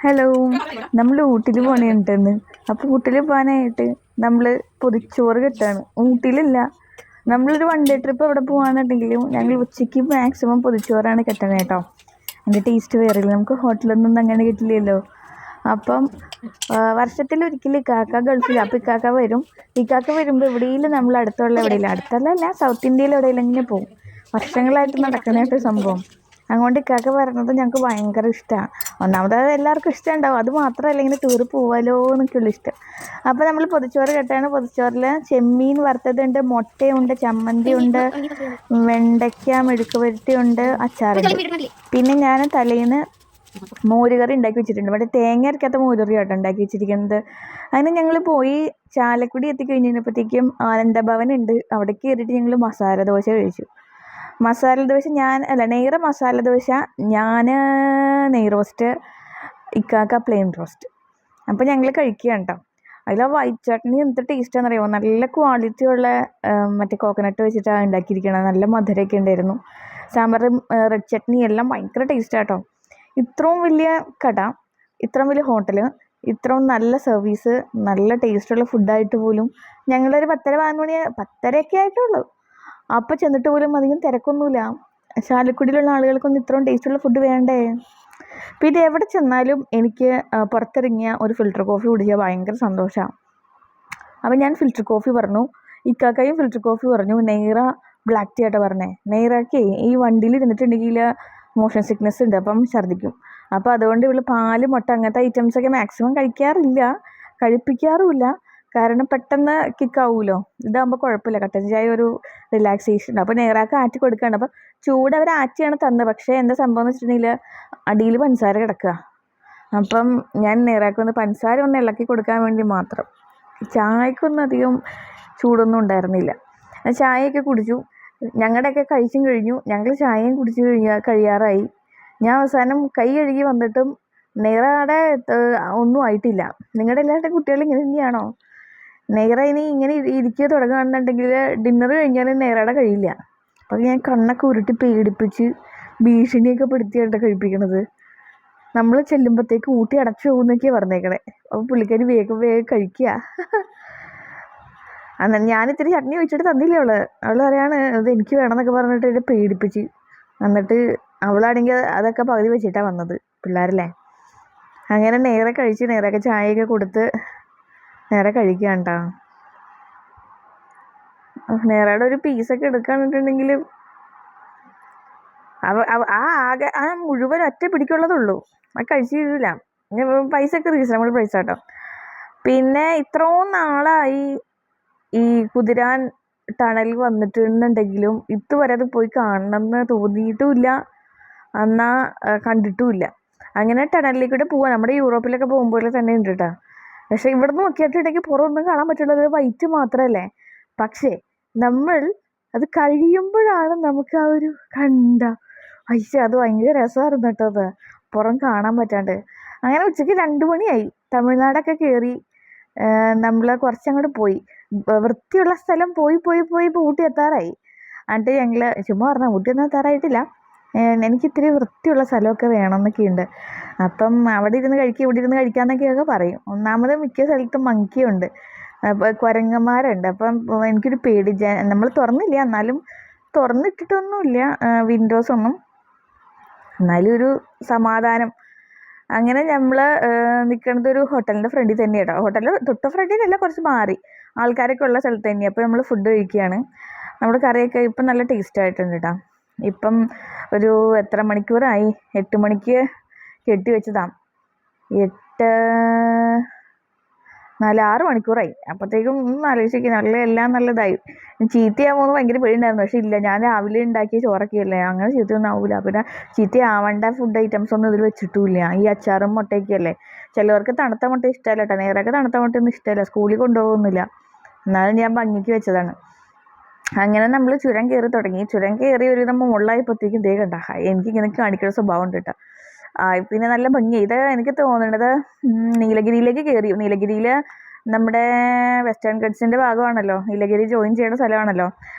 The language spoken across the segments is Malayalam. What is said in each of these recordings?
ഹലോ. നമ്മൾ ഊട്ടിയിൽ പോണേണ്ടെന്ന്. അപ്പോൾ ഊട്ടിയിൽ പോകാനായിട്ട് നമ്മൾ പൊതിച്ചോറ് കിട്ടുകയാണ്. ഊട്ടിയിലില്ല, നമ്മളൊരു വൺ ഡേ ട്രിപ്പ് അവിടെ പോകാന്നുണ്ടെങ്കിലും ഞങ്ങൾ ഉച്ചയ്ക്ക് മാക്സിമം പൊതിച്ചോറാണ് കിട്ടണത് കേട്ടോ. അതിൻ്റെ ടേസ്റ്റ് വേറില്ല, നമുക്ക് ഹോട്ടലൊന്നും അങ്ങനെ കിട്ടില്ലല്ലോ. അപ്പം വർഷത്തിലൊരിക്കൽ ഇക്കാക്ക ഗൾഫിൽ, അപ്പോൾ ഇക്കാക്ക വരും. ഇക്കാക്ക വരുമ്പോൾ എവിടെയെങ്കിലും നമ്മൾ അടുത്തുള്ള എവിടെയില്ല, അടുത്തല്ല സൗത്ത് ഇന്ത്യയിൽ എവിടെയെങ്കിലും പോകും. വർഷങ്ങളായിട്ട് നടക്കുന്നതായിട്ട് സംഭവം. അതുകൊണ്ട് ഇക്കാക്ക പറയുന്നത് ഞങ്ങൾക്ക് ഭയങ്കര ഇഷ്ടമാണ്. ഒന്നാമത് എല്ലാവർക്കും ഇഷ്ടമുണ്ടാവും, അത് മാത്രമല്ല ഇങ്ങനെ ടൂർ പോവാലോ എന്നൊക്കെയുള്ള ഇഷ്ടം. അപ്പോൾ നമ്മൾ പൊതിച്ചോറ് കെട്ടാണ്. പൊതിച്ചോറിൽ ചെമ്മീൻ വറുത്തതുണ്ട്, മുട്ടയുണ്ട്, ചമ്മന്തിയുണ്ട്, വെണ്ടയ്ക്ക മെഴുക്ക് പുരട്ടിയുണ്ട്, അച്ചാറുണ്ട്. പിന്നെ ഞാൻ തലേന്ന് മോരുകറി ഉണ്ടാക്കി വെച്ചിട്ടുണ്ട്. ഇവിടെ തേങ്ങ അരക്കാത്ത മോരുകറി ആട്ടോ ഉണ്ടാക്കി വെച്ചിരിക്കുന്നത്. അതിന് ഞങ്ങൾ പോയി ചാലക്കുടി എത്തിക്കഴിഞ്ഞപ്പോഴത്തേക്കും ആനന്ദഭവൻ ഉണ്ട്. അവിടെ കയറിയിട്ട് ഞങ്ങൾ മസാല ദോശ കഴിച്ചു. മസാല ദോശ നെയ്റ മസാല ദോശ, ഞാൻ നെയ് റോസ്റ്റ്, ഇക്കാക്ക പ്ലെയിൻ റോസ്റ്റ്. അപ്പോൾ ഞങ്ങൾ കഴിക്കുകയാണ് കേട്ടോ. അതിൽ ആ വൈറ്റ് ചട്നി എന്ത് ടേസ്റ്റാണെന്ന് അറിയുമോ? നല്ല ക്വാളിറ്റിയുള്ള മറ്റേ കോക്കനട്ട് വെച്ചിട്ടാണ് ഉണ്ടാക്കിയിരിക്കുന്നത്. നല്ല മധുരമൊക്കെ ഉണ്ടായിരുന്നു. സാമ്പാറും റെഡ് ചട്നി എല്ലാം ഭയങ്കര ടേസ്റ്റാട്ടോ. ഇത്രയും വലിയ കട, ഇത്രയും വലിയ ഹോട്ടൽ, ഇത്രയും നല്ല സർവീസ്, നല്ല ടേസ്റ്റുള്ള ഫുഡായിട്ട് പോലും ഞങ്ങളൊരു 10:30 ആയിട്ടുള്ളൂ. അപ്പോൾ ചെന്നിട്ട് പോലും അധികം തിരക്കൊന്നുമില്ല. ചാലക്കുടിയിലുള്ള ആളുകൾക്കൊന്നും ഇത്രയും ടേസ്റ്റുള്ള ഫുഡ് വേണ്ടേ? പിന്നെ എവിടെ ചെന്നാലും എനിക്ക് പുറത്തിറങ്ങിയ ഒരു ഫിൽറ്റർ കോഫി കുടിച്ചാൽ ഭയങ്കര സന്തോഷമാണ്. അപ്പോൾ ഞാൻ ഫിൽറ്റർ കോഫി പറഞ്ഞു, ഇക്കാക്കയും ഫിൽറ്റർ കോഫി പറഞ്ഞു. നെയ്റ ബ്ലാക്ക് ടീ ആയിട്ട് പറഞ്ഞേ. നെയ്റയ്ക്ക് ഈ വണ്ടിയിൽ ഇരുന്നിട്ടുണ്ടെങ്കിൽ മോഷൻ സിക്നെസ് ഉണ്ട്, അപ്പം ഛർദ്ദിക്കും. അപ്പോൾ അതുകൊണ്ട് ഇവള് പാല്, മുട്ട അങ്ങനത്തെ ഐറ്റംസൊക്കെ മാക്സിമം കഴിപ്പിക്കാറുമില്ല. കാരണം പെട്ടെന്ന് കിക്കാവുമല്ലോ. ഇതാകുമ്പോൾ കുഴപ്പമില്ല, കട്ടൻ ചായ ഒരു റിലാക്സേഷൻ. അപ്പോൾ നെയ്റാക്ക് ആറ്റി കൊടുക്കുകയാണ്. അപ്പോൾ ചൂട് അവർ ആറ്റിയാണ് തന്നത്. പക്ഷേ എന്താ സംഭവം എന്ന് വെച്ചിട്ടുണ്ടെങ്കിൽ അടിയിൽ പഞ്ചസാര കിടക്കുക. അപ്പം ഞാൻ നെയ്റാക്കൊന്ന് പഞ്ചസാര ഒന്ന് ഇളക്കി കൊടുക്കാൻ വേണ്ടി മാത്രം. ചായക്കൊന്നും അധികം ചൂടൊന്നും ഉണ്ടായിരുന്നില്ല. ചായയൊക്കെ കുടിച്ചു. ഞങ്ങളുടെയൊക്കെ കഴിച്ചും കഴിഞ്ഞു. ഞങ്ങൾ ചായയും കുടിച്ചു കഴിയാറായി. ഞാൻ അവസാനം കൈ കഴുകി വന്നിട്ടും നെയ്റയുടെ ഒന്നും ആയിട്ടില്ല. നിങ്ങളുടെ എല്ലാവരുടെ കുട്ടികൾ ഇങ്ങനെ തന്നെയാണോ? നെയ്റ ഇനി ഇങ്ങനെ ഇരിക്കുക തുടങ്ങുകയാണെന്നുണ്ടെങ്കിൽ ഡിന്നർ കഴിഞ്ഞാലും നെയ്റയുടെ കഴിയില്ല. അപ്പോൾ ഞാൻ കണ്ണൊക്കെ ഉരുട്ടി പേടിപ്പിച്ച് ഭീഷണിയൊക്കെ പെടുത്തിയായിട്ട് കഴിപ്പിക്കണത്. നമ്മൾ ചെല്ലുമ്പോഴത്തേക്ക് ഊട്ടി അടച്ചു പോകുന്നൊക്കെയാണ് പറഞ്ഞേക്കണേ. അപ്പോൾ പുള്ളിക്കാരി വേഗം കഴിക്കുക. എന്നാൽ ഞാനിത്തിരി ചട്നി വെച്ചിട്ട് തന്നില്ല. അവൾ പറയാണ് ഇത് എനിക്ക് വേണമെന്നൊക്കെ പറഞ്ഞിട്ട് എന്നെ പേടിപ്പിച്ച്. എന്നിട്ട് അവളാണെങ്കിൽ അതൊക്കെ പകുതി വെച്ചിട്ടാണ് വന്നത്. പിള്ളേരല്ലേ. അങ്ങനെ നേരെ കഴിച്ച് നേരെയൊക്കെ ചായയൊക്കെ കൊടുത്ത് നേരെ കഴിക്കുകയാണ് കേട്ടോ. നേരയുടെ ഒരു പീസൊക്കെ എടുക്കുകയാണെന്നുണ്ടെങ്കിൽ ആ മുഴുവൻ ഒറ്റ പിടിക്കുള്ളതുള്ളൂ. അത് കഴിച്ച് തരില്ല. പൈസയൊക്കെ റീസണബിൾ പ്രൈസ് കേട്ടോ. പിന്നെ ഇത്രയും നാളായി ഈ കുതിരാൻ ടണൽ വന്നിട്ടുണ്ടെങ്കിലും ഇതുവരെ അത് പോയി കാണണമെന്ന് തോന്നിയിട്ടുമില്ല, എന്നാൽ കണ്ടിട്ടുമില്ല. അങ്ങനെ ടണലിലേക്കൂടെ പോവാം. നമ്മുടെ യൂറോപ്പിലൊക്കെ പോകുമ്പോൾ തന്നെ ഉണ്ട് കേട്ടോ. പക്ഷേ ഇവിടെ നിന്ന് നോക്കിയിട്ടുണ്ടെങ്കിൽ പുറമൊന്നും കാണാൻ പറ്റുള്ളത് വൈറ്റ് മാത്രമല്ലേ. പക്ഷേ നമ്മൾ അത് കഴിയുമ്പോഴാണ് നമുക്ക് ആ ഒരു അത് ഭയങ്കര രസമായിരുന്നു കേട്ടോ. അത് പുറം കാണാൻ പറ്റാണ്ട്. അങ്ങനെ ഉച്ചയ്ക്ക് 2 മണിയായി. തമിഴ്നാടൊക്കെ കയറി നമ്മൾ കുറച്ചങ്ങോട്ട് പോയി. വൃത്തിയുള്ള സ്ഥലം പോയി ഇപ്പോൾ ഊട്ടി എത്താറായി. എന്നിട്ട് ഞങ്ങൾ ചുമ്മാ പറഞ്ഞാൽ ഊട്ടി ഒന്നും എത്താറായിട്ടില്ല, എനിക്കിത്തിരി വൃത്തിയുള്ള സ്ഥലമൊക്കെ വേണമെന്നൊക്കെയുണ്ട്. അപ്പം അവിടെ ഇരുന്ന് കഴിക്കുക, ഇവിടെ ഇരുന്ന് കഴിക്കാമെന്നൊക്കെയൊക്കെ പറയും. ഒന്നാമത് മിക്ക സ്ഥലത്തും മങ്കിയുണ്ട്, കുരങ്ങന്മാരുണ്ട്. അപ്പം എനിക്കൊരു പേടി. നമ്മൾ തുറന്നില്ല, എന്നാലും തുറന്നിട്ടിട്ടൊന്നുമില്ല വിൻഡോസൊന്നും, എന്നാലും ഒരു സമാധാനം. അങ്ങനെ നമ്മൾ നിൽക്കുന്നത് ഒരു ഹോട്ടലിൻ്റെ ഫ്രണ്ടിൽ തന്നെ കേട്ടോ. ഹോട്ടലിൽ തൊട്ട് ഫ്രണ്ടിലല്ല, കുറച്ച് മാറി ആൾക്കാരൊക്കെ ഉള്ള സ്ഥലത്ത് തന്നെയാണ്. അപ്പോൾ നമ്മൾ ഫുഡ് കഴിക്കുകയാണ്. നമ്മുടെ കറിയൊക്കെ ഇപ്പം നല്ല ടേസ്റ്റ് ആയിട്ടുണ്ട് കേട്ടോ. ഇപ്പം ഒരു എത്ര മണിക്കൂറായി? 8 മണിക്ക് കെട്ടി വെച്ചതാണ്. 6 മണിക്കൂറായി. അപ്പോഴത്തേക്കും ആലോചിക്കുക എല്ലാം നല്ലതായി. ചീത്തയാവുമെന്ന് ഭയങ്കര പേടിയുണ്ടായിരുന്നു. പക്ഷേ ഇല്ല, ഞാൻ രാവിലെ ഉണ്ടാക്കിയ ചോറൊക്കെയല്ലേ, അങ്ങനെ ചീത്തയൊന്നും ആവില്ല. പിന്നെ ചീത്തയാവേണ്ട ഫുഡ് ഐറ്റംസ് ഒന്നും ഇതിൽ വെച്ചിട്ടുമില്ല. ഈ അച്ചാറും മുട്ടയൊക്കെയല്ലേ. ചിലവർക്ക് തണുത്ത മുട്ട ഇഷ്ടമല്ല കേട്ടോ. നേരൊക്കെ തണുത്ത മുട്ടയൊന്നും ഇഷ്ടമല്ല, സ്കൂളിൽ കൊണ്ടുപോകുന്നില്ല. എന്നാലും ഞാൻ ഭംഗിക്ക് വെച്ചതാണ്. അങ്ങനെ നമ്മൾ ചുരം കയറി തുടങ്ങി. ചുരം കയറി ഒരു നമ്മൾ മുകളിലായപ്പോഴത്തേക്കും ദേ കണ്ട, എനിക്കിങ്ങനെ കാണിക്കുന്ന സ്വഭാവം ഉണ്ട് കേട്ടോ. പിന്നെ നല്ല ഭംഗി. ഇത് എനിക്ക് തോന്നുന്നത് നീലഗിരിയിലേക്ക് കയറി. നീലഗിരിയിൽ നമ്മുടെ വെസ്റ്റേൺ ഗഡ്സിൻ്റെ ഭാഗമാണല്ലോ, നീലഗിരി ജോയിൻ ചെയ്യുന്ന സ്ഥലമാണല്ലോ.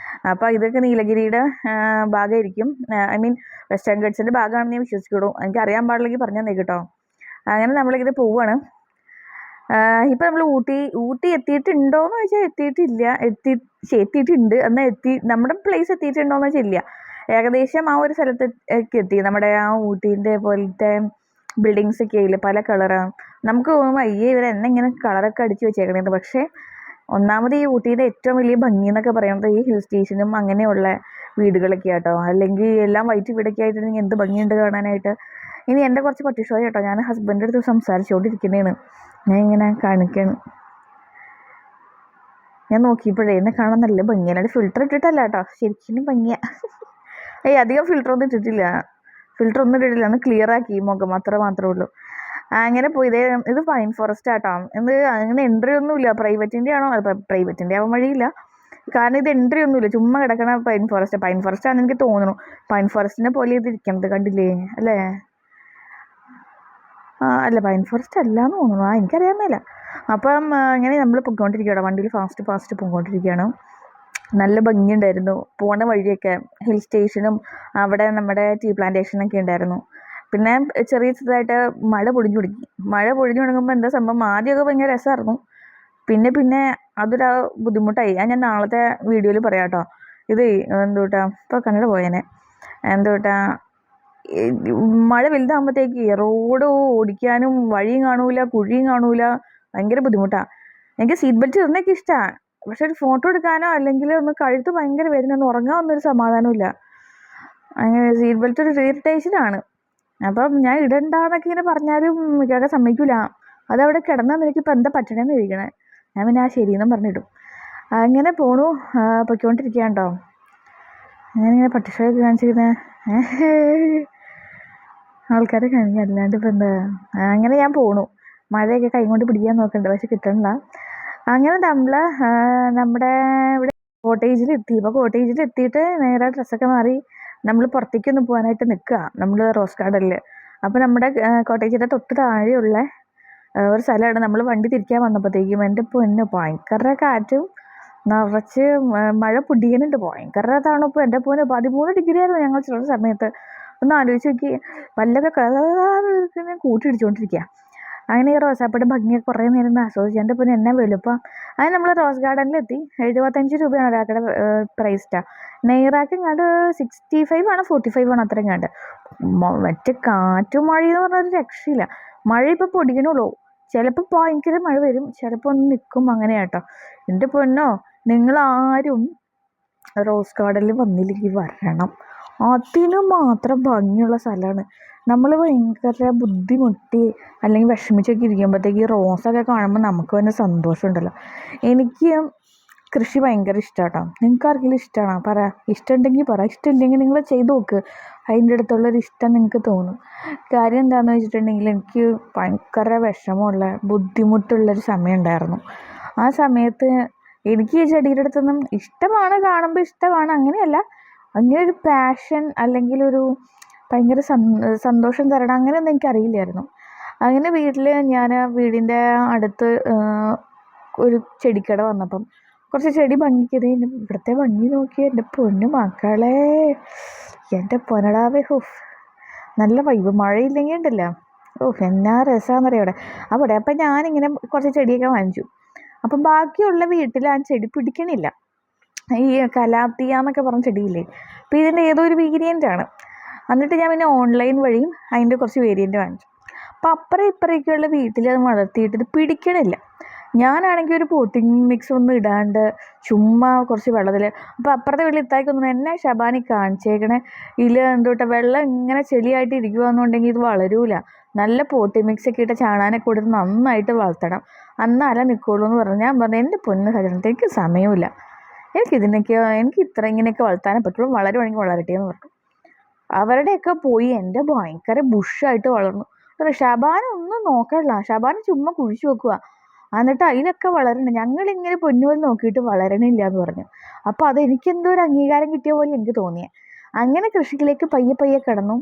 അപ്പോൾ ഇതൊക്കെ നീലഗിരിയുടെ ഭാഗമായിരിക്കും. ഐ മീൻ വെസ്റ്റേൺ ഗഡ്സിൻ്റെ ഭാഗമാണെന്ന് ഞാൻ വിശ്വസിക്കുള്ളൂ. എനിക്ക് അറിയാൻ പാടില്ലെങ്കിൽ പറഞ്ഞാൽ കേട്ടോ. അങ്ങനെ നമ്മളിങ്ങനെ പോവുകയാണ്. ഇപ്പം നമ്മൾ ഊട്ടി എത്തിയിട്ടുണ്ടോയെന്ന് ചോദിച്ചാൽ എത്തിയിട്ടുണ്ട്. എന്നാൽ നമ്മുടെ പ്ലേസ് എത്തിയിട്ടുണ്ടോയെന്ന് വെച്ചാൽ ഇല്ല. ഏകദേശം ആ ഒരു സ്ഥലത്ത് എത്തി. നമ്മുടെ ആ ഊട്ടീൻ്റെ പോലത്തെ ബിൽഡിങ്സ് ഒക്കെ ആയില്ലേ, പല കളറാണ്. നമുക്ക് തോന്നുമ്പോൾ അയ്യേ ഇവരെന്നെ ഇങ്ങനെ കളറൊക്കെ അടിച്ച് വെച്ചേക്കണേന്ന്. പക്ഷേ ഒന്നാമത് ഈ ഊട്ടിയുടെ ഏറ്റവും വലിയ ഭംഗി എന്നൊക്കെ പറയുന്നത് ഈ ഹിൽ സ്റ്റേഷനും അങ്ങനെയുള്ള വീടുകളൊക്കെ ആട്ടോ. അല്ലെങ്കിൽ എല്ലാം വൈറ്റ് വീടൊക്കെ ആയിട്ടുണ്ടെങ്കിൽ എന്ത് ഭംഗിയുണ്ട് കാണാനായിട്ട്. ഇനി എൻ്റെ കുറച്ച് പട്ടിഷോ കേട്ടോ, ഞാൻ ഹസ്ബൻഡിൻ്റെ അടുത്ത് സംസാരിച്ചുകൊണ്ടിരിക്കുന്നതാണ്. ഞാൻ ഇങ്ങനെ കാണിക്കാണ്. ഞാൻ നോക്കിയപ്പോഴേ എന്നെ കാണാൻ നല്ല ഭംഗിയാണ്. ഫിൽറ്റർ ഇട്ടിട്ടല്ല കേട്ടോ, ശരിക്കും ഭംഗിയാണ്. അധികം ഫിൽറ്റർ ഒന്നും ഇട്ടിട്ടില്ല, ഒന്ന് ക്ലിയർ ആക്കി മുഖം, മാത്രമേ ഉള്ളൂ. അങ്ങനെ പോയി. ഇത് പൈൻ ഫോറസ്റ്റ് ആട്ടോ. അങ്ങനെ എൻട്രി ഒന്നുമില്ല. പ്രൈവറ്റിൻ്റെ ആണോ? പ്രൈവറ്റിൻ്റെ ആവാൻ വഴിയില്ല, കാരണം ഇത് എൻട്രി ഒന്നുമില്ല. ചുമ്മാ കിടക്കണ പൈൻ ഫോറസ്റ്റ് ആണെന്ന് എനിക്ക് തോന്നുന്നു. പൈൻ ഫോറസ്റ്റിനെ പോലെ ഇത് ഇരിക്കണത് കണ്ടില്ലേ അല്ലേ? അല്ല, പൈൻ ഫോറസ്റ്റ് അല്ല എന്ന് തോന്നുന്നു. എനിക്കറിയാമെന്നില്ല. അപ്പം ഇങ്ങനെ നമ്മൾ പൊയ്ക്കൊണ്ടിരിക്കുകയാണ്, വണ്ടിയിൽ ഫാസ്റ്റ് പൊയ്ക്കൊണ്ടിരിക്കുകയാണ്. നല്ല ഭംഗിയുണ്ടായിരുന്നു പോണ വഴിയൊക്കെ. ഹിൽ സ്റ്റേഷനും അവിടെ നമ്മുടെ ടീ പ്ലാന്റേഷനൊക്കെ ഉണ്ടായിരുന്നു. പിന്നെ ചെറുതായിട്ട് മഴ പൊടിഞ്ഞു തുടങ്ങുമ്പോൾ എന്താ സംഭവം, ആദ്യമൊക്കെ ഭയങ്കര രസമായിരുന്നു. പിന്നെ അതൊരു ബുദ്ധിമുട്ടായി. ഞാൻ നാളത്തെ വീഡിയോയിൽ പറയാം കേട്ടോ. ഇത് എന്തൂട്ടാ ഇപ്പോൾ കന്നഡ പോയേനെ. എന്തൂട്ടാ മഴ വലുതാകുമ്പോഴത്തേക്ക് റോഡ് ഓടിക്കാനും വഴിയും കാണൂല, കുഴിയും കാണൂല, ഭയങ്കര ബുദ്ധിമുട്ടാണ്. എനിക്ക് സീറ്റ് ബെൽറ്റ് ഇടുന്നതൊക്കെ ഇഷ്ടമാണ്, പക്ഷെ ഒരു ഫോട്ടോ എടുക്കാനോ അല്ലെങ്കിൽ ഒന്ന് കഴുത്ത് ഭയങ്കര വേദന, ഒന്ന് ഉറങ്ങാനൊന്നും സമാധാനമില്ല. അങ്ങനെ സീറ്റ് ബെൽറ്റ് ഒരു ഇറിറ്റേഷനാണ്. അപ്പം ഞാൻ ഇടണ്ടെന്നൊക്കെ ഇങ്ങനെ പറഞ്ഞാലും മിക്കവാറും സമ്മതിക്കില്ല. അതവിടെ കിടന്നാൽ നിനക്കിപ്പോൾ എന്താ പറ്റണേന്ന് ചോദിക്കണേ. ഞാൻ പിന്നെ ശരിയെന്നും പറഞ്ഞിടും. അങ്ങനെ പൊയ്ക്കൊണ്ടിരിക്കുകയാണ് കേട്ടോ. ഞാനിങ്ങനെ പട്ടിഷയൊക്കെ കാണിച്ചിരുന്നേ ആൾക്കാരെ കാണിക്കുക, അല്ലാണ്ട് ഇപ്പം എന്താ. അങ്ങനെ ഞാൻ പോണു. മഴയൊക്കെ കൈ കൊണ്ട് പിടിക്കാൻ നോക്കുന്നുണ്ട്, പക്ഷെ കിട്ടണില്ല. അങ്ങനെ നമ്മുടെ ഇവിടെ കോട്ടേജിലെത്തി. ഇപ്പോൾ കോട്ടേജിലെത്തിയിട്ട് നേരെ ഡ്രസ്സൊക്കെ മാറി നമ്മൾ പുറത്തേക്കൊന്ന് പോകാനായിട്ട് നിൽക്കുക, നമ്മൾ റോസ് ഗാർഡനിൽ. അപ്പോൾ നമ്മുടെ കോട്ടേജിൻ്റെ തൊട്ട് താഴെയുള്ള ഒരു സ്ഥലമാണ്. നമ്മൾ വണ്ടി തിരിക്കാൻ വന്നപ്പോഴത്തേക്കും എൻ്റെ പൊന്ന് ഭയങ്കര കാറ്റും നിറച്ച് മഴ പൊടിയുന്നുണ്ട്, ഭയങ്കര തണുപ്പ്. എൻ്റെ പൊന്ന് 13 ഡിഗ്രി ആയിരുന്നു ഞങ്ങൾ ചില സമയത്ത്. ഒന്ന് ആലോചിച്ച് നോക്കി, പല്ലൊക്കെ കൂട്ടിയിടിച്ചുകൊണ്ടിരിക്കുക. അങ്ങനെ ഈ റോസാപ്പൂയുടെ ഭംഗിയൊക്കെ കുറേ നേരം ആസ്വദിച്ചു. എൻ്റെ പിന്നെ എന്നെ വലുപ്പം. അങ്ങനെ നമ്മൾ റോസ് ഗാർഡനിലെത്തി. 75 രൂപയാണ് ഒരാളുടെ പ്രൈസ്റ്റാണ്. നെയ്റാക്ക് ഇങ്ങാണ്ട് 65 ആണോ 45 ആണോ അത്രയും കണ്ട്. മറ്റേ കാറ്റും മഴയെന്ന് പറഞ്ഞൊരു രക്ഷയില്ല. മഴ ഇപ്പോൾ പൊടിക്കണുള്ളൂ. ചിലപ്പോൾ ഭയങ്കര മഴ വരും, ചിലപ്പോൾ ഒന്ന് നിൽക്കും, അങ്ങനെയാട്ടോ. എൻ്റെ പൊന്നോ, നിങ്ങളാരും റോസ് ഗാർഡനിൽ വന്നില്ലെങ്കിൽ വരണം. അതിന് മാത്രം ഭംഗിയുള്ള സ്ഥലമാണ്. നമ്മൾ ഭയങ്കര ബുദ്ധിമുട്ടി അല്ലെങ്കിൽ വിഷമിച്ചൊക്കെ ഇരിക്കുമ്പോഴത്തേക്ക് ഈ റോസൊക്കെ കാണുമ്പോൾ നമുക്ക് തന്നെ സന്തോഷമുണ്ടല്ലോ. എനിക്ക് കൃഷി ഭയങ്കര ഇഷ്ടമാണ് കേട്ടോ. നിങ്ങൾക്ക് ആർക്കെങ്കിലും ഇഷ്ടമാണോ? പറ. ഇഷ്ടമുണ്ടെങ്കിൽ പറ, ഇഷ്ടമില്ലെങ്കിൽ നിങ്ങൾ ചെയ്ത് നോക്ക്. അതിൻ്റെ അടുത്തുള്ളൊരു ഇഷ്ടം നിങ്ങൾക്ക് തോന്നും. കാര്യം എന്താണെന്ന് വെച്ചിട്ടുണ്ടെങ്കിൽ എനിക്ക് ഭയങ്കര വിഷമമുള്ള ബുദ്ധിമുട്ടുള്ളൊരു സമയം ഉണ്ടായിരുന്നു. ആ സമയത്ത് എനിക്ക് ഈ ചെടിയുടെ അടുത്തൊന്നും ഇഷ്ടമാണ്, കാണുമ്പോൾ ഇഷ്ടമാണ്, അങ്ങനെയല്ല, അങ്ങനെ ഒരു പാഷൻ അല്ലെങ്കിൽ ഒരു ഭയങ്കര സന്തോഷം തരണം അങ്ങനെയൊന്നും എനിക്കറിയില്ലായിരുന്നു. അങ്ങനെ ഞാൻ വീടിൻ്റെ അടുത്ത് ഒരു ചെടിക്കട വന്നപ്പം കുറച്ച് ചെടി ഭംഗിക്കത്. ഇവിടുത്തെ ഭംഗി നോക്കി എൻ്റെ പൊന്നു മക്കളെ, എൻ്റെ പൊന്നടാവേ, നല്ല വൈബ്. മഴയില്ലെങ്കിൽ ഉണ്ടല്ലോ, എന്നാ രസമാണെന്നറിയാം അവിടെ. അപ്പം ഞാനിങ്ങനെ കുറച്ച് ചെടിയൊക്കെ വാങ്ങിച്ചു. അപ്പം ബാക്കിയുള്ള വീട്ടിൽ ആ ചെടി പിടിക്കണില്ല. ഈ കലാത്തിയ എന്നൊക്കെ പറഞ്ഞ ചെടിയില്ലേ, അപ്പോൾ ഇതിൻ്റെ ഏതോ ഒരു വേരിയൻ്റാണ്. എന്നിട്ട് ഞാൻ പിന്നെ ഓൺലൈൻ വഴിയും അതിൻ്റെ കുറച്ച് വേരിയൻ്റ് വാങ്ങിച്ചു. അപ്പോൾ അപ്പുറം ഇപ്പുറമൊക്കെയുള്ള വീട്ടിൽ അത് വളർത്തിയിട്ട് ഇത് പിടിക്കണില്ല. ഞാനാണെങ്കിൽ ഒരു പോട്ടിങ് മിക്സ് ഒന്നും ഇടാണ്ട് ചുമ്മാ കുറച്ച് വെള്ളത്തിൽ. അപ്പോൾ അപ്പുറത്തെ വീട്ടിൽ ഇത്തായിക്കൊന്നും എന്നെ ഷബാനി കാണിച്ചേക്കണേ, എന്തോട്ടെ വെള്ളം ഇങ്ങനെ ചെളിയായിട്ട് ഇരിക്കുകയെന്നുണ്ടെങ്കിൽ ഇത് വളരൂല. നല്ല പോട്ടിങ് മിക്സൊക്കെ ഇട്ട് ചാണാനൊക്കെ കൊടുത്ത് നന്നായിട്ട് വളർത്തണം, എന്നാലേ നിൽക്കുള്ളൂ എന്ന് പറഞ്ഞു. ഞാൻ പറഞ്ഞു എൻ്റെ പൊന്ന് സജനത്തെ എനിക്ക് സമയമില്ല, എനിക്ക് ഇങ്ങനെയൊക്കെ വളർത്താനേ പറ്റുള്ളൂ, വളരുവാണെങ്കിൽ വളരട്ടെ എന്ന് പറഞ്ഞു. അവരുടെയൊക്കെ പോയി എൻ്റെ ഭയങ്കര ബുഷായിട്ട് വളർന്നു. ഷബാന ഒന്നും നോക്കണില്ല, ഷബാന ചുമ്മാ കുഴിച്ചു വെക്കുക. എന്നിട്ട് അതിലൊക്കെ വളരണം, ഞങ്ങളിങ്ങനെ പൊന്നുപോലെ നോക്കിയിട്ട് വളരണില്ല എന്ന് പറഞ്ഞു. അപ്പോൾ അതെനിക്കെന്തോ ഒരു അംഗീകാരം കിട്ടിയ പോലെ എനിക്ക് തോന്നിയത്. അങ്ങനെ കൃഷിയിലേക്ക് പയ്യെ കിടന്നു.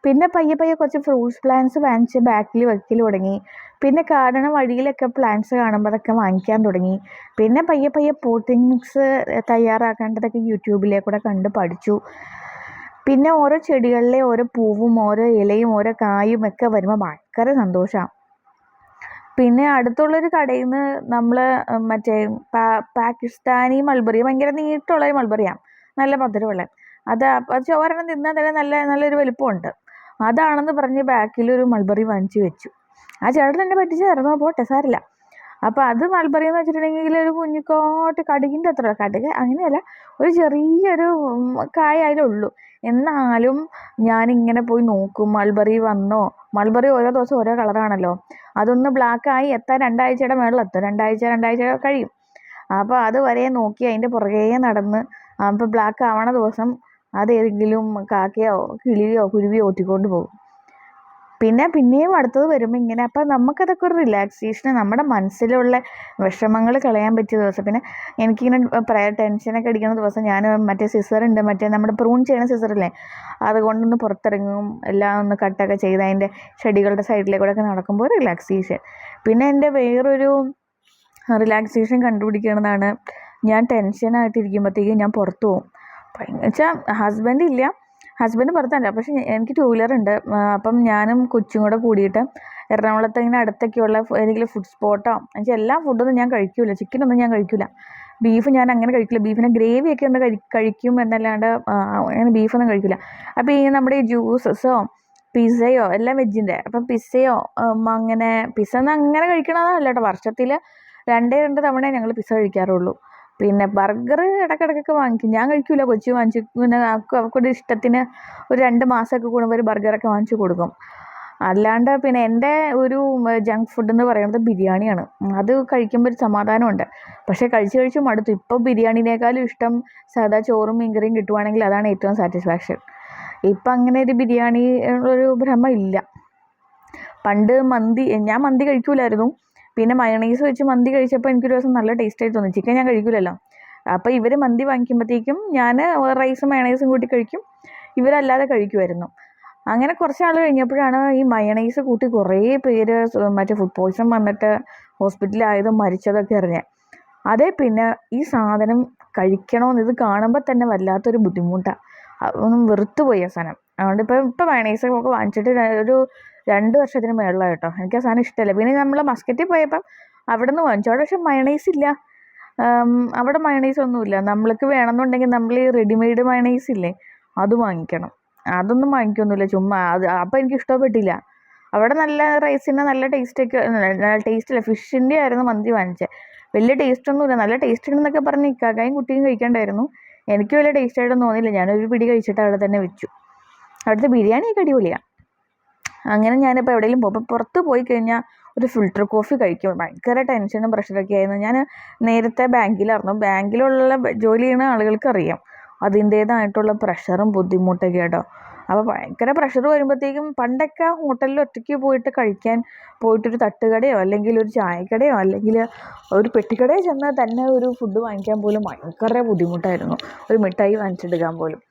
പിന്നെ പയ്യെ കുറച്ച് ഫ്രൂട്ട്സ് പ്ലാന്റ്സ് വാങ്ങിച്ച് ബാക്കിൽ വെക്കൽ തുടങ്ങി. പിന്നെ കാണണ വഴിയിലൊക്കെ പ്ലാന്റ്സ് കാണുമ്പോൾ അതൊക്കെ വാങ്ങിക്കാൻ തുടങ്ങി. പിന്നെ പയ്യെ പോട്ടിങ് മിക്സ് തയ്യാറാക്കേണ്ടതൊക്കെ യൂട്യൂബിലേക്കൂടെ കണ്ട് പഠിച്ചു. പിന്നെ ഓരോ ചെടികളിലെ ഓരോ പൂവും ഓരോ ഇലയും ഓരോ കായും ഒക്കെ വരുമ്പോൾ ഭയങ്കര സന്തോഷമാണ്. പിന്നെ അടുത്തുള്ളൊരു കടയിൽ നിന്ന് നമ്മൾ മറ്റേ പാകിസ്ഥാനി മൾബറി, ഭയങ്കര നീട്ടുള്ളൊരു മൾബറിയാണ്, നല്ല മധുരമുള്ള. അത് ചോരെണ്ണം തിന്നാൽ തന്നെ നല്ലൊരു വലിപ്പമുണ്ട്. അതാണെന്ന് പറഞ്ഞ് ബാക്കിലൊരു മൾബറി വാങ്ങിച്ച് വെച്ചു. ആ ചേട്ടൻ എന്നെ പറ്റിച്ചായിരുന്നു, പോട്ടെ സാരില്ല. അപ്പോൾ അത് മൾബറി എന്ന് വെച്ചിട്ടുണ്ടെങ്കിൽ ഒരു കുഞ്ഞിക്കോട്ട് കടുകിൻ്റെ അത്ര, കടുക് അങ്ങനെയല്ല, ഒരു ചെറിയൊരു കായ അതിലുള്ളൂ. എന്നാലും ഞാനിങ്ങനെ പോയി നോക്കും മൾബറി വന്നോ. മൾബറി ഓരോ ദിവസം ഓരോ കളറാണല്ലോ. അതൊന്ന് ബ്ലാക്കായി എത്താൻ 2 ആഴ്ചയുടെ മേളിലെത്തും, 2 ആഴ്ച കഴിയും. അപ്പോൾ അതുവരെ നോക്കി അതിൻ്റെ പുറകെ നടന്ന് അപ്പോൾ ബ്ലാക്ക് ആവണ ദിവസം അതേതെങ്കിലും കാക്കയോ കിളിയോ കുരുവിയോ ഒറ്റിക്കൊണ്ട് പോകും. പിന്നെയും അടുത്തത് വരുമ്പോൾ ഇങ്ങനെ. അപ്പം നമുക്കതൊക്കെ ഒരു റിലാക്സേഷൻ, നമ്മുടെ മനസ്സിലുള്ള വിഷമങ്ങൾ കളയാൻ പറ്റിയ ദിവസം. പിന്നെ എനിക്കിങ്ങനെ ടെൻഷനൊക്കെ അടിക്കുന്ന ദിവസം ഞാൻ മറ്റേ സിസറുണ്ട്, മറ്റേ നമ്മുടെ പ്രൂൺ ചെയ്യണ സിസറില്ലേ, അതുകൊണ്ടൊന്ന് പുറത്തിറങ്ങും, എല്ലാം ഒന്ന് കട്ടൊക്കെ ചെയ്ത് അതിൻ്റെ ചെടികളുടെ സൈഡിലേക്കൂടെയൊക്കെ നടക്കുമ്പോൾ റിലാക്സേഷൻ. പിന്നെ എൻ്റെ വേറൊരു റിലാക്സേഷൻ കണ്ടുപിടിക്കണമെന്നാണ്, ഞാൻ ടെൻഷനായിട്ടിരിക്കുമ്പോഴത്തേക്കും ഞാൻ പുറത്തു പോകും. വെച്ചാൽ ഹസ്ബൻഡ് പുറത്തല്ല, പക്ഷെ എനിക്ക് 2 വീലർ ഉണ്ട്. അപ്പം ഞാനും കൊച്ചും കൂടെ കൂടിയിട്ട് എറണാകുളത്ത് ഇങ്ങനെ അടുത്തൊക്കെയുള്ള ഏതെങ്കിലും ഫുഡ് സ്പോട്ടോ, എന്നുവെച്ചാൽ എല്ലാ ഫുഡൊന്നും ഞാൻ കഴിക്കില്ല, ചിക്കനൊന്നും ഞാൻ കഴിക്കില്ല, ബീഫ് ഞാൻ അങ്ങനെ കഴിക്കില്ല. ബീഫിനെ ഗ്രേവിയൊക്കെ ഒന്ന് കഴിക്കും എന്നല്ലാണ്ട് അങ്ങനെ ബീഫൊന്നും കഴിക്കില്ല. അപ്പോൾ ഈ നമ്മുടെ ഈ ജ്യൂസസോ പിസ്സയോ എല്ലാം വെജിൻ്റെ. അപ്പം പിസ്സയോ അങ്ങനെ പിസ്സ ഒന്നും അങ്ങനെ കഴിക്കണമെന്നല്ല കേട്ടോ, വർഷത്തിൽ 2 തവണ ഞങ്ങൾ പിസ്സ കഴിക്കാറുള്ളൂ. പിന്നെ ബർഗർ ഇടയ്ക്കിടയ്ക്കൊക്കെ വാങ്ങിക്കും, ഞാൻ കഴിക്കില്ല, കൊച്ചു വാങ്ങിച്ചു. പിന്നെ അവൾക്കൊരു ഇഷ്ടത്തിന് ഒരു 2 മാസമൊക്കെ കൂടുമ്പോൾ ഒരു ബർഗറൊക്കെ വാങ്ങിച്ചു കൊടുക്കും. അല്ലാണ്ട് പിന്നെ എൻ്റെ ഒരു ജങ്ക് ഫുഡ് എന്ന് പറയുന്നത് ബിരിയാണിയാണ്. അത് കഴിക്കുമ്പോൾ ഒരു സമാധാനമുണ്ട്. പക്ഷേ കഴിച്ച് മടുത്തു. ഇപ്പോൾ ബിരിയാണിനേക്കാളും ഇഷ്ടം സാധാ ചോറും മീൻകറിയും കിട്ടുവാണെങ്കിൽ അതാണ് ഏറ്റവും സാറ്റിസ്ഫാക്ഷൻ. ഇപ്പം അങ്ങനെ ഒരു ബിരിയാണി ഒരു ഭ്രമം ഇല്ല. പണ്ട് ഞാൻ മന്തി കഴിക്കൂലായിരുന്നു. പിന്നെ മയണൈസ് വെച്ച് മന്തി കഴിച്ചപ്പോൾ എനിക്കൊരു ദിവസം നല്ല ടേസ്റ്റായി തോന്നി. ചിക്കൻ ഞാൻ കഴിക്കില്ലല്ലോ. അപ്പോൾ ഇവർ മന്തി വാങ്ങിക്കുമ്പോഴത്തേക്കും ഞാൻ റൈസും മയണൈസും കൂട്ടി കഴിക്കും, ഇവരല്ലാതെ കഴിക്കുമായിരുന്നു. അങ്ങനെ കുറച്ച് നാൾ കഴിഞ്ഞപ്പോഴാണ് ഈ മയണൈസ് കൂട്ടി കുറേ പേര് മറ്റേ ഫുഡ് പോയ്സൺ വന്നിട്ട് ഹോസ്പിറ്റലായതും മരിച്ചതൊക്കെ അറിഞ്ഞത്. അതേ പിന്നെ ഈ സാധനം കഴിക്കണമെന്ന് ഇത് കാണുമ്പോൾ തന്നെ വല്ലാത്തൊരു ബുദ്ധിമുട്ടാണ്, ഒന്നും വെറുത്തുപോയി ആ സാധനം. അതുകൊണ്ട് ഇപ്പോൾ മയണൈസ് ഒക്കെ വാങ്ങിച്ചിട്ട് ഒരു 2 വർഷത്തിന് മേളിലാണ് കേട്ടോ. എനിക്ക് ആ സാധനം ഇഷ്ടമല്ല. പിന്നെ നമ്മൾ മസ്കറ്റിൽ പോയപ്പം അവിടെ നിന്ന് വാങ്ങിച്ചു, അവിടെ പക്ഷെ മയണൈസ് ഇല്ല. അവിടെ മയണൈസ് ഒന്നുമില്ല. നമ്മൾക്ക് വേണമെന്നുണ്ടെങ്കിൽ നമ്മൾ ഈ റെഡിമെയ്ഡ് മയണൈസ് ഇല്ലേ, അത് വാങ്ങിക്കണം. അതൊന്നും വാങ്ങിക്കൊന്നുമില്ല, ചുമ്മാ അപ്പോൾ എനിക്ക് ഇഷ്ടപ്പെട്ടില്ല. അവിടെ നല്ല റൈസിന് നല്ല ടേസ്റ്റില്ല. ഫിഷിൻ്റെ ആയിരുന്നു മന്തി വാങ്ങിച്ചത്, വലിയ ടേസ്റ്റൊന്നുമില്ല. നല്ല ടേസ്റ്റ് ഉണ്ടെന്നൊക്കെ പറഞ്ഞ് ഇക്കായും കുട്ടിയും കഴിക്കണ്ടായിരുന്നു. എനിക്ക് വലിയ ടേസ്റ്റായിട്ടൊന്നും തോന്നിയില്ല. ഞാനൊരു പിടി കഴിച്ചിട്ട് അവിടെ തന്നെ വെച്ചു. അവിടുത്തെ ബിരിയാണിയൊക്കെ അടിപൊളിയാണ്. അങ്ങനെ ഞാനിപ്പോൾ എവിടെയെങ്കിലും പോകുമ്പോൾ പുറത്ത് പോയി കഴിഞ്ഞാൽ ഒരു ഫിൽറ്റർ കോഫി കഴിക്കും. ഭയങ്കര ടെൻഷനും പ്രഷറൊക്കെ ആയിരുന്നു. ഞാൻ നേരത്തെ ബാങ്കിലുള്ള ജോലി ചെയ്യുന്ന ആളുകൾക്ക് അറിയാം അതിൻ്റേതായിട്ടുള്ള പ്രഷറും ബുദ്ധിമുട്ടൊക്കെ കേട്ടോ. അപ്പോൾ ഭയങ്കര പ്രഷർ വരുമ്പോഴത്തേക്കും പണ്ടൊക്കെ ഹോട്ടലിൽ ഒറ്റയ്ക്ക് പോയിട്ടൊരു തട്ടുകടയോ അല്ലെങ്കിൽ ഒരു ചായക്കടയോ അല്ലെങ്കിൽ ഒരു പെട്ടിക്കടയോ ചെന്നാൽ തന്നെ ഒരു ഫുഡ് വാങ്ങിക്കാൻ പോലും ഭയങ്കര ബുദ്ധിമുട്ടായിരുന്നു, ഒരു മിഠായി വാങ്ങിച്ചെടുക്കാൻ പോലും.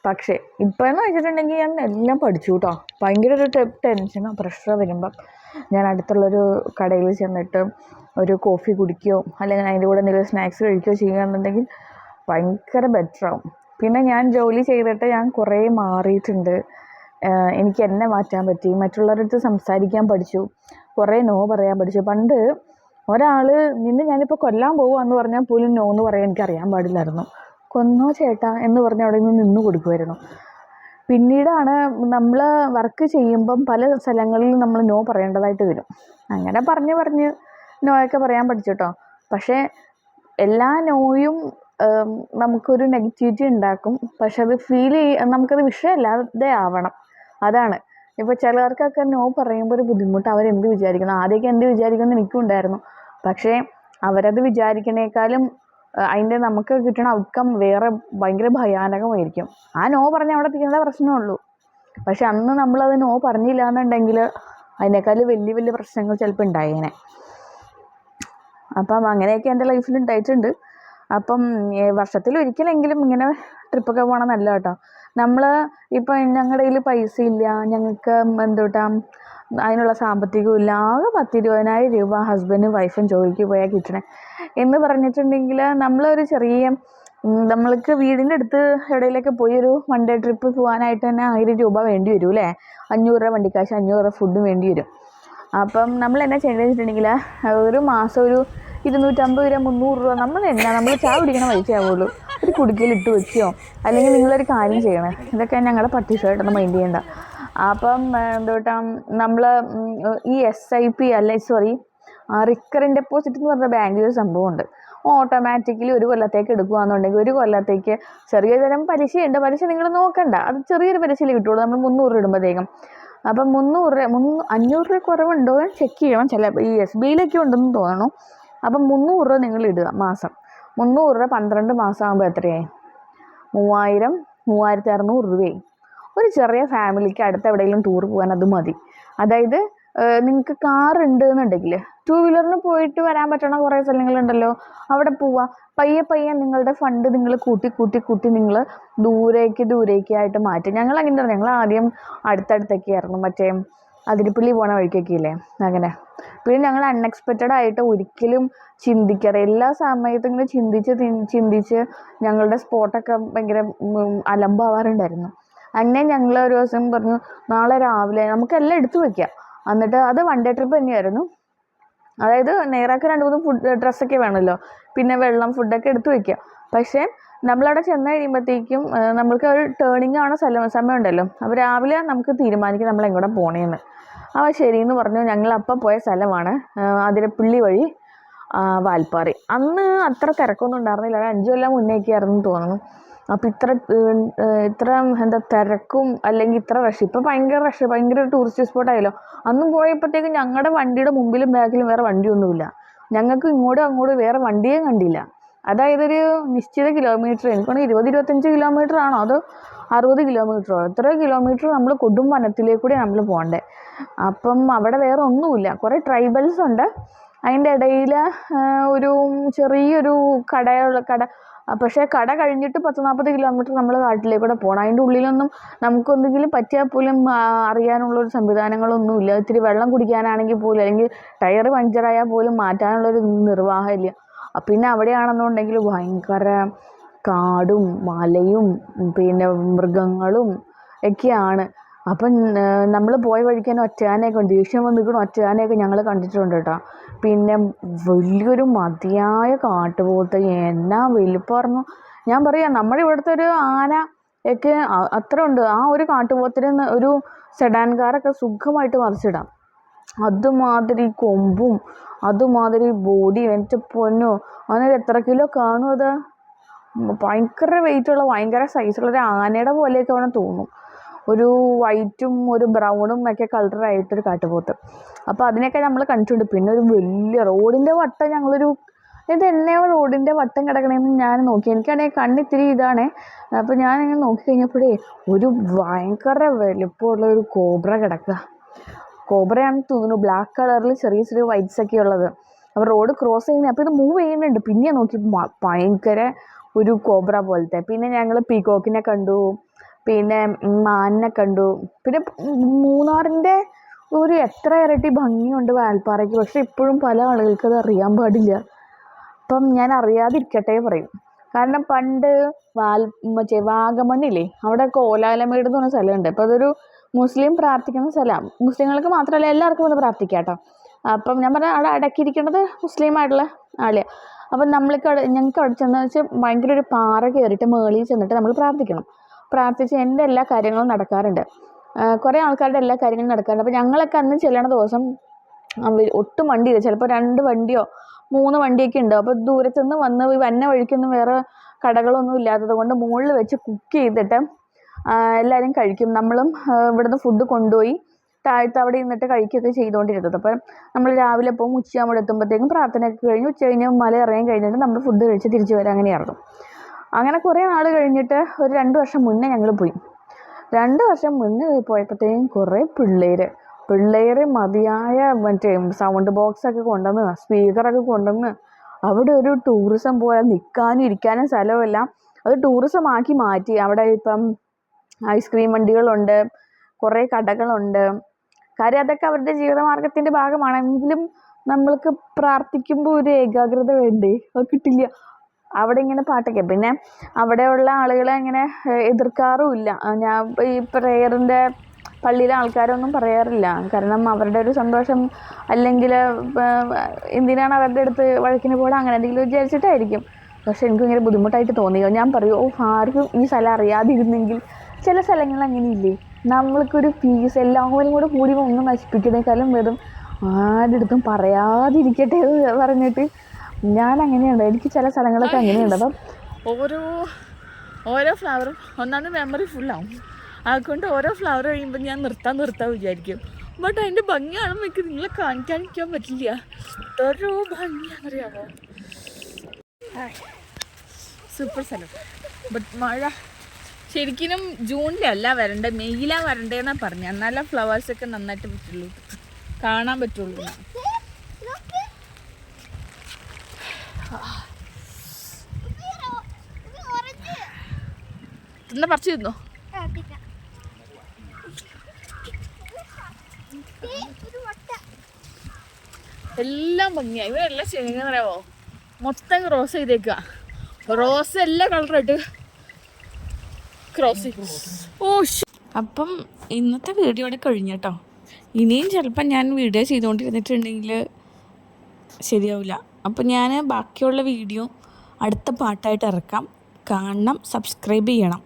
പക്ഷേ ഇപ്പോഴെന്ന് വെച്ചിട്ടുണ്ടെങ്കിൽ ഞാൻ എല്ലാം പഠിച്ചു കേട്ടോ. ഭയങ്കര ഒരു ടെൻഷനോ പ്രഷറോ വരുമ്പം ഞാൻ അടുത്തുള്ളൊരു കടയിൽ ചെന്നിട്ട് ഒരു കോഫി കുടിക്കുകയോ അല്ലെങ്കിൽ അതിൻ്റെ കൂടെ എന്തെങ്കിലും സ്നാക്സ് കഴിക്കുകയോ ചെയ്യുകയാണെന്നുണ്ടെങ്കിൽ ഭയങ്കര ബെറ്ററാവും. പിന്നെ ഞാൻ ജോലി ചെയ്തിട്ട് ഞാൻ കുറേ മാറിയിട്ടുണ്ട്. എനിക്ക് എന്നെ മാറ്റാൻ പറ്റി, മറ്റുള്ളവരുടെ അടുത്ത് സംസാരിക്കാൻ പഠിച്ചു, കുറേ നോ പറയാൻ പഠിച്ചു. പണ്ട് ഒരാൾ നിന്നെ ഞാനിപ്പോൾ കൊല്ലാൻ പോകുകയെന്ന് പറഞ്ഞാൽ പോലും നോ എന്ന് പറയാൻ എനിക്കറിയാൻ പാടില്ലായിരുന്നു. കൊന്നോ ചേട്ടാ എന്ന് പറഞ്ഞ് അവിടെ നിന്ന് കൊടുക്കുമായിരുന്നു. പിന്നീടാണ് നമ്മൾ വർക്ക് ചെയ്യുമ്പം പല സ്ഥലങ്ങളിൽ നമ്മൾ നോ പറയേണ്ടതായിട്ട് വരും. അങ്ങനെ പറഞ്ഞ് നോയൊക്കെ പറയാൻ പഠിച്ചു കേട്ടോ. പക്ഷേ എല്ലാ നോയും നമുക്കൊരു നെഗറ്റിവിറ്റി ഉണ്ടാക്കും. പക്ഷെ അത് നമുക്കത് വിഷയമല്ലാതെ ആവണം, അതാണ്. ഇപ്പോൾ ചിലർക്കൊക്കെ നോ പറയുമ്പോൾ ഒരു ബുദ്ധിമുട്ട്, അവരെന്ത് വിചാരിക്കണം. ആദ്യമൊക്കെ എന്ത് വിചാരിക്കുമെന്ന് എനിക്കും ഉണ്ടായിരുന്നു. പക്ഷേ അവരത് വിചാരിക്കണേക്കാളും അതിൻ്റെ നമുക്ക് കിട്ടുന്ന ഔട്ട്കം വേറെ ഭയങ്കര ഭയാനകമായിരിക്കും. ആ നോ പറഞ്ഞാൽ അവിടെ തീരുന്ന പ്രശ്നമുള്ളൂ. പക്ഷെ അന്ന് നമ്മളത് നോ പറഞ്ഞില്ല എന്നുണ്ടെങ്കിൽ അതിനേക്കാൾ വലിയ പ്രശ്നങ്ങൾ ചിലപ്പോൾ ഉണ്ടായേനെ. അപ്പം അങ്ങനെയൊക്കെ എൻ്റെ ലൈഫിൽ ഉണ്ടായിട്ടുണ്ട്. അപ്പം വർഷത്തിലൊരിക്കലെങ്കിലും ഇങ്ങനെ ട്രിപ്പൊക്കെ പോകണം നല്ല കേട്ടോ. നമ്മൾ ഇപ്പം ഞങ്ങളുടെ കയ്യിൽ പൈസ ഇല്ല, ഞങ്ങൾക്ക് അതിനുള്ള സാമ്പത്തികവും ഇല്ല, ആകെ 10-20,000 രൂപ ഹസ്ബൻഡും വൈഫും ജോലിക്ക് പോയാൽ കിട്ടണേ എന്ന് പറഞ്ഞിട്ടുണ്ടെങ്കിൽ നമ്മളൊരു ചെറിയ നമ്മൾക്ക് വീടിൻ്റെ അടുത്ത് എവിടെയെങ്കിലൊക്കെ പോയി ഒരു വൺ ഡേ ട്രിപ്പ് പോകാനായിട്ട് തന്നെ 1000 രൂപ വേണ്ടി വരും അല്ലേ? 500 രൂപ വണ്ടിക്കാശ്, 500 രൂപ ഫുഡും വേണ്ടി വരും. അപ്പം നമ്മൾ എന്നാ ചെയ്യേണ്ടതെന്ന് വെച്ചിട്ടുണ്ടെങ്കിൽ ഒരു മാസം ഒരു 250 രൂപ 300 രൂപ നമ്മൾ ചായ കുടിക്കണ പൈസയാവുള്ളൂ. ഒരു കുടുക്കയിൽ ഇട്ട് വെക്കുകയോ അല്ലെങ്കിൽ നിങ്ങളൊരു കാര്യം ചെയ്യണേ, ഇതൊക്കെ ഞങ്ങളുടെ പട്ടിഷമായിട്ടൊന്നും മൈൻഡ് ചെയ്യണ്ട. അപ്പം എന്തോട്ടാ നമ്മൾ ഈ SIP അല്ലെ സോറി റിക്കറിംഗ് ഡെപ്പോസിറ്റ് എന്ന് പറഞ്ഞ ബാങ്കിൽ ഒരു സംഭവമുണ്ട്. ഓട്ടോമാറ്റിക്കലി ഒരു കൊല്ലത്തേക്ക് എടുക്കുകയാണെന്നുണ്ടെങ്കിൽ ഒരു കൊല്ലത്തേക്ക് ചെറിയ തരം പലിശയുണ്ട്. പലിശ നിങ്ങൾ നോക്കണ്ട, അത് ചെറിയൊരു പലിശയിൽ കിട്ടുള്ളൂ നമ്മൾ 300 രൂപ ഇടുമ്പോഴത്തേക്കും. അപ്പം 500 രൂപ കുറവുണ്ടോ ചെക്ക് ചെയ്യണം. ചില ഈ SBIയിലൊക്കെ ഉണ്ടെന്ന് തോന്നണം. അപ്പം 300 രൂപ നിങ്ങൾ ഇടുക മാസം. 300 രൂപ 12 മാസം ആകുമ്പോൾ എത്രയായി? 3600 രൂപയായി. ഒരു ചെറിയ ഫാമിലിക്ക് അടുത്ത് എവിടെയെങ്കിലും ടൂർ പോകാൻ അത് മതി. അതായത് നിങ്ങൾക്ക് കാർ ഉണ്ട് എന്നുണ്ടെങ്കിൽ 2 വീലറിന് പോയിട്ട് വരാൻ പറ്റണ കുറേ സ്ഥലങ്ങളുണ്ടല്ലോ, അവിടെ പോവുക. പയ്യെ നിങ്ങളുടെ ഫണ്ട് നിങ്ങൾ കൂട്ടി നിങ്ങൾ ദൂരേക്കായിട്ട് മാറ്റും. ഞങ്ങൾ അങ്ങനെ പറഞ്ഞു. ഞങ്ങൾ ആദ്യം അടുത്തടുത്തൊക്കെ ആയിരുന്നു, മറ്റേ അതിരപ്പള്ളി പോണ വഴിക്കൊക്കെ ഇല്ലേ, അങ്ങനെ. പിന്നെ ഞങ്ങൾ അൺഎക്സ്പെക്റ്റഡ് ആയിട്ട് ഒരിക്കലും ചിന്തിക്കാറ്, എല്ലാ സമയത്തും ഇങ്ങനെ ചിന്തിച്ച് ഞങ്ങളുടെ സ്പോട്ടൊക്കെ ഭയങ്കര അലമ്പാവാറുണ്ടായിരുന്നു. അങ്ങനെ ഞങ്ങൾ ഒരു ദിവസം പറഞ്ഞു, നാളെ രാവിലെ നമുക്കെല്ലാം എടുത്തു വയ്ക്കാം. എന്നിട്ട് അത് വൺ ഡേ ട്രിപ്പ് തന്നെയായിരുന്നു. അതായത് നേരാക്ക് 2-3 ഡ്രസ്സൊക്കെ വേണമല്ലോ, പിന്നെ വെള്ളം ഫുഡൊക്കെ എടുത്തു വയ്ക്കുക. പക്ഷേ നമ്മളവിടെ ചെന്ന് കഴിയുമ്പോഴത്തേക്കും നമ്മൾക്ക് ഒരു ടേണിങ് ആണ് സമയം ഉണ്ടല്ലോ. അപ്പോൾ രാവിലെ നമുക്ക് തീരുമാനിക്കാം നമ്മൾ എങ്ങോട്ടാ പോണേന്ന്. അപ്പോൾ ശരിയെന്ന് പറഞ്ഞു. ഞങ്ങൾ അപ്പം പോയ സ്ഥലമാണ് അതിരപ്പള്ളി വഴി വാൽപ്പാറ. അന്ന് അത്ര തിരക്കൊന്നും ഉണ്ടായിരുന്നില്ല, 5 കൊല്ലം മുന്നേയൊക്കെ ആയിരുന്നു തോന്നുന്നു. അപ്പോൾ ഇത്ര എന്താ തിരക്കും അല്ലെങ്കിൽ ഇത്ര റഷ്, ഇപ്പോൾ ഭയങ്കര റഷ്, ഭയങ്കര ടൂറിസ്റ്റ് സ്പോട്ടായല്ലോ. അന്നും പോയപ്പോഴത്തേക്കും ഞങ്ങളുടെ വണ്ടിയുടെ മുമ്പിലും ബാക്കിലും വേറെ വണ്ടിയൊന്നുമില്ല. ഞങ്ങൾക്ക് ഇങ്ങോട്ടും അങ്ങോട്ടും വേറെ വണ്ടിയേ കണ്ടില്ല. അതായത് ഒരു നിശ്ചിത കിലോമീറ്റർ, എനിക്കാണ് 20-25 കിലോമീറ്റർ ആണോ അതോ 60 കിലോമീറ്ററോ, എത്ര കിലോമീറ്റർ നമ്മൾ കൊടും വനത്തിലേക്കൂടെ നമ്മൾ പോകണ്ടേ. അപ്പം അവിടെ വേറെ ഒന്നുമില്ല, കുറേ ട്രൈബൽസ് ഉണ്ട്. അതിൻ്റെ ഇടയിൽ ഒരു ചെറിയൊരു കട, പക്ഷേ കട കഴിഞ്ഞിട്ട് 10-40 കിലോമീറ്റർ നമ്മൾ കാട്ടിലേക്കൂടെ പോകണം. അതിൻ്റെ ഉള്ളിലൊന്നും നമുക്കൊന്തെങ്കിലും പറ്റിയാൽ പോലും അറിയാനുള്ളൊരു സംവിധാനങ്ങളൊന്നുമില്ല. ഇത്തിരി വെള്ളം കുടിക്കാനാണെങ്കിൽ പോലും, അല്ലെങ്കിൽ ടയർ പഞ്ചറായാൽ പോലും മാറ്റാനുള്ളൊരു നിർവാഹമില്ല. പിന്നെ അവിടെയാണെന്നുണ്ടെങ്കിൽ ഭയങ്കര കാടും മലയും പിന്നെ മൃഗങ്ങളും ഒക്കെയാണ്. അപ്പം നമ്മൾ പോയ വഴിക്ക് തന്നെ ഒറ്റയാനെയൊക്കെ ഉണ്ട്, ദേഷ്യം വന്ന് നിൽക്കുന്ന ഒറ്റയാനെയൊക്കെ ഞങ്ങൾ കണ്ടിട്ടുണ്ട് കേട്ടോ. പിന്നെ വലിയൊരു മതിയായ കാട്ടുപോത്ത്, എന്നാ വലിപ്പമായിരുന്നു. ഞാൻ പറയാം, നമ്മുടെ ഇവിടുത്തെ ഒരു ആന ഒക്കെ അത്ര ഉണ്ട്. ആ ഒരു കാട്ടുപോത്തിന് ഒരു സെഡാൻ കാറൊക്കെ സുഖമായിട്ട് മറിച്ചിടാം. അതുമാതിരി കൊമ്പും അതുമാതിരി ബോഡിയും. എൻ്റെ പൊന്നോ, അങ്ങനെ എത്ര കിലോ കാണും അത്? ഭയങ്കര വെയിറ്റുള്ള ഭയങ്കര സൈസുള്ളൊരു ആനയുടെ പോലെയൊക്കെ വേണം തോന്നും. ഒരു വൈറ്റും ഒരു ബ്രൗണും ഒക്കെ കളറായിട്ടൊരു കാട്ടുപോത്ത്. അപ്പോൾ അതിനെയൊക്കെ നമ്മൾ കണ്ടിട്ടുണ്ട്. പിന്നെ ഒരു വലിയ റോഡിൻ്റെ വട്ടം, ഞങ്ങളൊരു ഇതെന്നെയോ റോഡിൻ്റെ വട്ടം കിടക്കണമെന്ന് ഞാൻ നോക്കി. എനിക്കാണെങ്കിൽ കണ്ണിത്തിരി ഇതാണ്. അപ്പോൾ ഞാനിങ്ങനെ നോക്കിക്കഴിഞ്ഞപ്പോഴേ ഒരു ഭയങ്കര വലിപ്പമുള്ള ഒരു കോബ്ര കിടക്കുക. കോബ്രയാണെന്ന് തോന്നുന്നു, ബ്ലാക്ക് കളറിൽ ചെറിയ വൈറ്റ്സ് ഒക്കെ ഉള്ളത്. അപ്പോൾ റോഡ് ക്രോസ് ചെയ്യുന്നത്, അപ്പോൾ ഇത് മൂവ് ചെയ്യുന്നുണ്ട്. പിന്നെ നോക്കി ഭയങ്കര ഒരു കോബ്ര പോലത്തെ. പിന്നെ ഞങ്ങൾ പീകോക്കിനെ കണ്ടു, പിന്നെ മാനിനെ കണ്ടു. പിന്നെ മൂന്നാറിൻ്റെ ഒരു എത്ര ഇരട്ടി ഭംഗിയുണ്ട് വാൽപ്പാറയ്ക്ക്. പക്ഷെ ഇപ്പോഴും പല ആളുകൾക്ക് അത് അറിയാൻ പാടില്ല. അപ്പം ഞാൻ അറിയാതിരിക്കട്ടെ പറയും. കാരണം പണ്ട് മറ്റേ വാഗമണ്ണില്ലേ, അവിടെ കോലാലമേട് എന്ന് പറഞ്ഞ സ്ഥലമുണ്ട്. അപ്പോൾ അതൊരു മുസ്ലിം പ്രാർത്ഥിക്കുന്ന സ്ഥലമാണ്. മുസ്ലിങ്ങൾക്ക് മാത്രമല്ല എല്ലാവർക്കും ഒന്ന് പ്രാർത്ഥിക്കാം കേട്ടോ. അപ്പം ഞാൻ പറഞ്ഞ അവിടെ അടക്കിയിരിക്കുന്നത് മുസ്ലിമായിട്ടുള്ള ആളെയാണ്. അപ്പം ഞങ്ങൾക്ക് അവിടെ ചെന്ന് വെച്ചാൽ ഭയങ്കര ഒരു പാറ കയറിയിട്ട് മേളിൽ ചെന്നിട്ട് നമ്മൾ പ്രാർത്ഥിച്ച് എൻ്റെ എല്ലാ കാര്യങ്ങളും നടക്കാറുണ്ട്. കുറേ ആൾക്കാരുടെ എല്ലാ കാര്യങ്ങളും നടക്കാറുണ്ട്. അപ്പോൾ ഞങ്ങളൊക്കെ അന്ന് ചെല്ലണ ദിവസം ഒട്ടും വണ്ടിയില്ല, ചിലപ്പോൾ 2 വണ്ടിയോ 3 വണ്ടിയൊക്കെ ഉണ്ടാവും. അപ്പോൾ ദൂരത്തുനിന്ന് വന്ന വഴിക്കൊന്നും വേറെ കടകളൊന്നും ഇല്ലാത്തത് കൊണ്ട് മുകളിൽ വെച്ച് കുക്ക് ചെയ്തിട്ട് എല്ലാവരും കഴിക്കും. നമ്മളും ഇവിടുന്ന് ഫുഡ് കൊണ്ടുപോയി താഴത്ത് അവിടെ ഇരുന്നിട്ട് കഴിക്കുകയൊക്കെ ചെയ്തുകൊണ്ടിരുന്നത്. അപ്പം നമ്മൾ രാവിലെ പോകും, ഉച്ചയാകുമ്പോൾ എത്തുമ്പോഴത്തേക്കും പ്രാർത്ഥനയൊക്കെ കഴിഞ്ഞ് ഉച്ച കഴിഞ്ഞ് മല ഇറങ്ങി കഴിഞ്ഞിട്ട് നമ്മൾ ഫുഡ് കഴിച്ച് തിരിച്ച് വരാം. അങ്ങനെയായിരുന്നു. അങ്ങനെ കുറേ നാൾ കഴിഞ്ഞിട്ട് ഒരു 2 വർഷം മുന്നേ ഞങ്ങൾ പോയി. 2 വർഷം മുന്നേ പോയപ്പോഴത്തേക്കും കുറേ പിള്ളേർ മതിയായ മറ്റേ സൗണ്ട് ബോക്സൊക്കെ കൊണ്ടുവന്ന് സ്പീക്കറൊക്കെ കൊണ്ടുവന്ന് അവിടെ ഒരു ടൂറിസം പോലെ നിൽക്കാനും ഇരിക്കാനും സ്ഥലമല്ല, അത് ടൂറിസം ആക്കി മാറ്റി. അവിടെ ഇപ്പം ഐസ്ക്രീം വണ്ടികളുണ്ട്, കുറേ കടകളുണ്ട്. കാര്യം അതൊക്കെ അവരുടെ ജീവിതമാർഗത്തിൻ്റെ ഭാഗമാണെങ്കിലും നമ്മൾക്ക് പ്രാർത്ഥിക്കുമ്പോൾ ഒരു ഏകാഗ്രത വേണ്ടേ, അത് കിട്ടില്ല. അവിടെ ഇങ്ങനെ പാട്ടൊക്കെ. പിന്നെ അവിടെയുള്ള ആളുകളെ അങ്ങനെ എതിർക്കാറുമില്ല. ഞാൻ ഈ പ്രേയറിൻ്റെ പള്ളിയിലെ ആൾക്കാരൊന്നും പറയാറില്ല. കാരണം അവരുടെ ഒരു സന്തോഷം, അല്ലെങ്കിൽ എന്തിനാണ് അവരുടെ അടുത്ത് വഴക്കിന് പോകണം അങ്ങനെ എന്തെങ്കിലും വിചാരിച്ചിട്ടായിരിക്കും. പക്ഷെ എനിക്ക് ഭയങ്കര ബുദ്ധിമുട്ടായിട്ട് തോന്നിയോ. ഞാൻ പറയും, ആർക്കും ഈ സ്ഥലം അറിയാതിരുന്നെങ്കിൽ. ചില സ്ഥലങ്ങൾ അങ്ങനെയില്ലേ, നമ്മൾക്കൊരു പീസ്, എല്ലാവരും കൂടെ കൂടി ഒന്നും നശിപ്പിക്കുന്നേക്കാളും വെറും ആരുടെ അടുത്തും പറയാതിരിക്കട്ടെ എന്ന് പറഞ്ഞിട്ട് ഞാൻ അങ്ങനെയുണ്ട്. എനിക്ക് ചില സ്ഥലങ്ങളൊക്കെ അങ്ങനെയുണ്ട്. അപ്പം ഓരോ ഫ്ലവറും ഒന്നാമത് മെമ്മറി ഫുള്ളാവും. അതുകൊണ്ട് ഓരോ ഫ്ലവർ കഴിയുമ്പോൾ ഞാൻ നിർത്താൻ വിചാരിക്കും. ബട്ട് അതിൻ്റെ ഭംഗി കാണുമ്പോൾ എനിക്ക് നിങ്ങളെ കാണിക്കാൻ പറ്റില്ല. ഓരോ ഭംഗിയാണെന്നറിയാമോ. സൂപ്പർ സ്ഥലം. ബട്ട് മഴ ശരിക്കും ജൂണിലല്ല വരണ്ടേ, മെയ്യിലാണ് വരണ്ടേന്നാണ് പറഞ്ഞത്. എന്നാലേ ഫ്ലവേഴ്സൊക്കെ നന്നായിട്ട് പറ്റുള്ളൂ, കാണാൻ പറ്റുള്ളൂ. തിന്ന പറിച്ചു തിന്നോ. എല്ലാം ഭംഗിയായി. ഇവിടെ എല്ലാം ചെയ്യുന്ന പറയാമോ, മൊത്തം ക്രോസ് ചെയ്തേക്കുക. റോസ് എല്ലാ കളറായിട്ട് ക്രോസ്. അപ്പം ഇന്നത്തെ വീഡിയോ ഇവിടെ കഴിഞ്ഞട്ടോ. ഇനിയും ചിലപ്പോൾ ഞാൻ വീഡിയോ ചെയ്തുകൊണ്ടിരുന്നിട്ടുണ്ടെങ്കിൽ ശരിയാവില്ല. അപ്പം ഞാൻ ബാക്കിയുള്ള വീഡിയോ അടുത്ത പാട്ടായിട്ട് ഇറക്കാം. കാണണം, സബ്സ്ക്രൈബ് ചെയ്യണം.